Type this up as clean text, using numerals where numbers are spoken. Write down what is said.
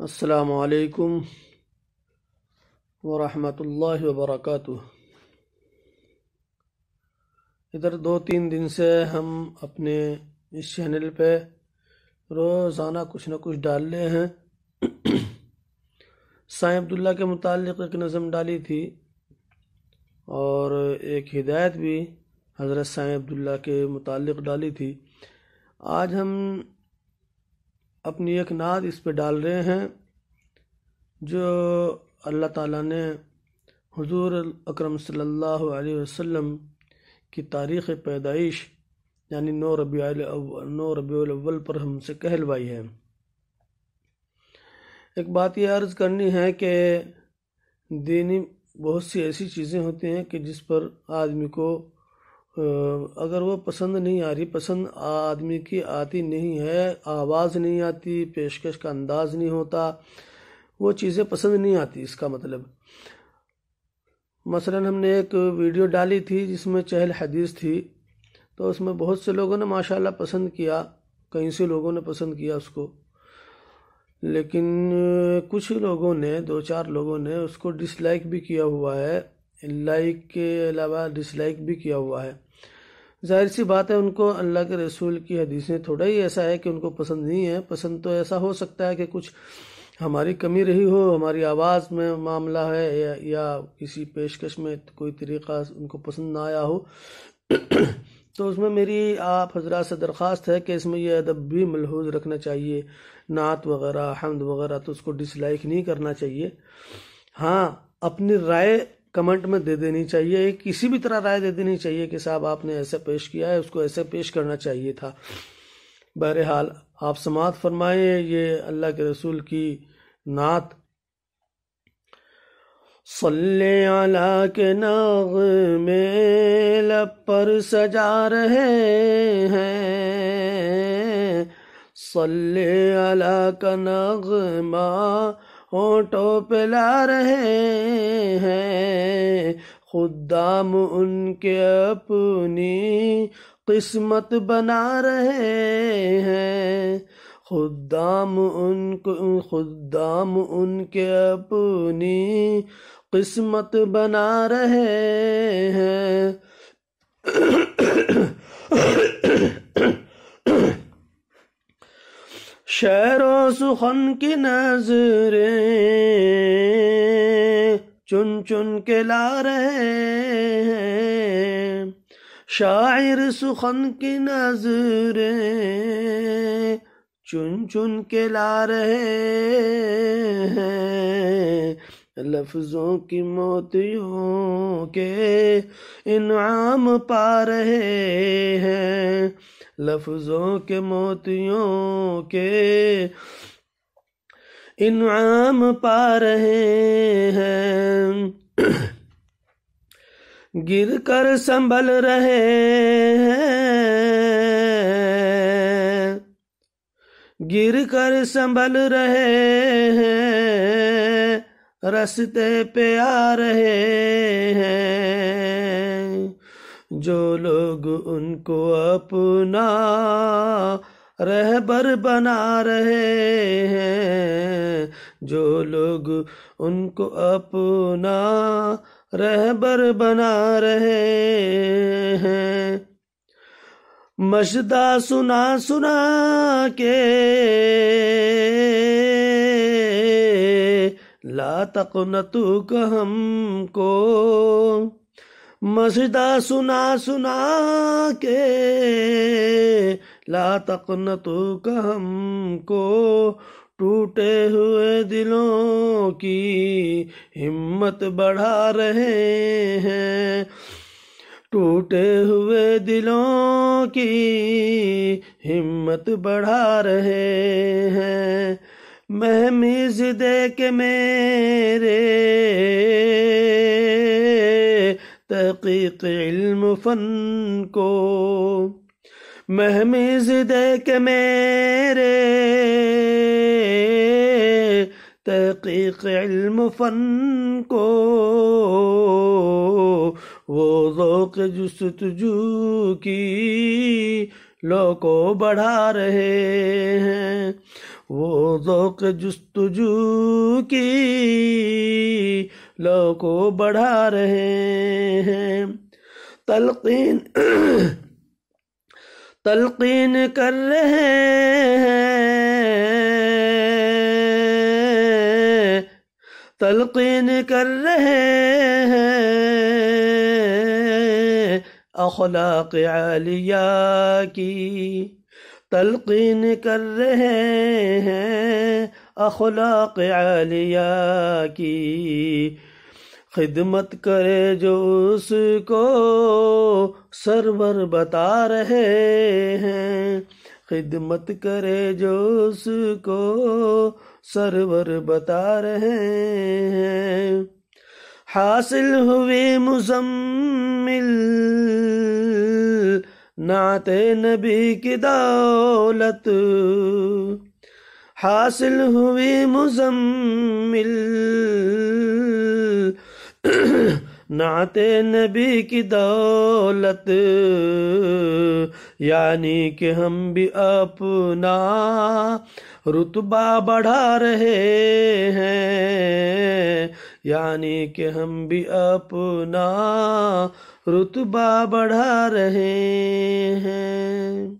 السلام علیکم ورحمۃ اللہ وبرکاتہ۔ ادھر 2-3 دن سے ہم اپنے اس چینل پہ روزانہ کچھ نہ کچھ ڈال رہے ہیں۔ سائیں عبداللہ کے متعلق ایک نظم ڈالی تھی اور ایک ہدایت بھی حضرت سائیں عبداللہ کے متعلق ڈالی تھی۔ آج ہم اپنی ایک نعت اس پہ ڈال رہے ہیں جو اللہ تعالیٰ نے حضور اکرم صلی اللہ علیہ وسلم کی تاریخ پیدائش یعنی 9 ربیع الاول پر ہم سے کہلوائی ہے۔ ایک بات یہ عرض کرنی ہے کہ دینی بہت سی ایسی چیزیں ہوتی ہیں کہ جس پر آدمی کو اگر وہ پسند نہیں آ رہی، پسند آدمی کی آتی نہیں ہے، آواز نہیں آتی، پیشکش کا انداز نہیں ہوتا، وہ چیزیں پسند نہیں آتی۔ اس کا مطلب مثلا ہم نے ایک ویڈیو ڈالی تھی جس میں چہل حدیث تھی، تو اس میں بہت سے لوگوں نے ماشاءاللہ پسند کیا، کئی سے لوگوں نے پسند کیا اس کو، لیکن کچھ لوگوں نے 2-4 لوگوں نے اس کو ڈس لائک بھی کیا ہوا ہے، لائک کے علاوہ ڈس لائک بھی کیا ہوا ہے۔ ظاہر سی بات ہے ان کو اللہ کے رسول کی حدیثیں تھوڑا ہی ایسا ہے کہ ان کو پسند نہیں ہے۔ پسند تو ایسا ہو سکتا ہے کہ کچھ ہماری کمی رہی ہو، ہماری آواز میں معاملہ ہے یا کسی پیشکش میں کوئی طریقہ ان کو پسند نہ آیا ہو تو اس میں میری آپ حضرات سے درخواست ہے کہ اس میں یہ ادب بھی ملحوظ رکھنا چاہیے۔ نعت وغیرہ، حمد وغیرہ تو اس کو ڈس لائک نہیں کرنا چاہیے۔ ہاں، اپنی رائے کمنٹ میں دے دینی چاہیے، کسی بھی طرح رائے دے دینی چاہیے کہ صاحب آپ نے ایسے پیش کیا ہے، اس کو ایسے پیش کرنا چاہیے تھا۔ بہرحال آپ سماعت فرمائیں یہ اللہ کے رسول کی نعت۔ صلی علی کے نغمے لب پر سجا رہے ہیں، صلی علی کا نغمہ ہونٹوں پہ لا رہے ہیں، خدام ان کے اپنی قسمت بنا رہے ہیں، خدام ان کے اپنی قسمت بنا رہے ہیں۔ شعر و سخن کی نظریں چن چن کے لا رہے ہیں، شاعر سخن کی نظریں چن چن کے لا رہے ہیں، لفظوں کی موتیوں کے انعام پا رہے ہیں، لفظوں کے موتیوں کے انعام پا رہے ہیں، گر کر سنبھل رہے ہیں، گر کر سنبھل رہے ہیں، رستے پہ آ رہے ہیں، جو لوگ ان کو اپنا رہبر بنا رہے ہیں، جو لوگ ان کو اپنا رہبر بنا رہے ہیں، مجدہ سنا سنا کے لا تقنطوا کہ ہم کو، مجدہ سنا سنا کے لا تقنطوا کہ ہم کو، ٹوٹے ہوئے دلوں کی ہمت بڑھا رہے ہیں، ٹوٹے ہوئے دلوں کی ہمت بڑھا رہے ہیں، مہمیز دے کے میرے تحقیق علم فن کو، مہمیز دے کے میرے تحقیق علم فن کو، وہ ذوق جستجو کی لو کو بڑھا رہے ہیں، وہ ذوق جستجو کی لو کو بڑھا رہے ہیں، تلقین کر رہے ہیں، تلقین کر رہے ہیں اخلاق عالیہ کی، تلقین کر رہے ہیں اخلاق عالیہ کی، خدمت کرے جو اس کو سرور بتا رہے ہیں، خدمت کرے جو اس کو سرور بتا رہے ہیں، حاصل ہوئی مزمل نعت نبی کی دولت، حاصل ہوئی مزمل نعت نبی کی دولت، یعنی کہ ہم بھی اپنا رتبہ بڑھا رہے ہیں، یعنی کہ ہم بھی اپنا رتبہ بڑھا رہے ہیں۔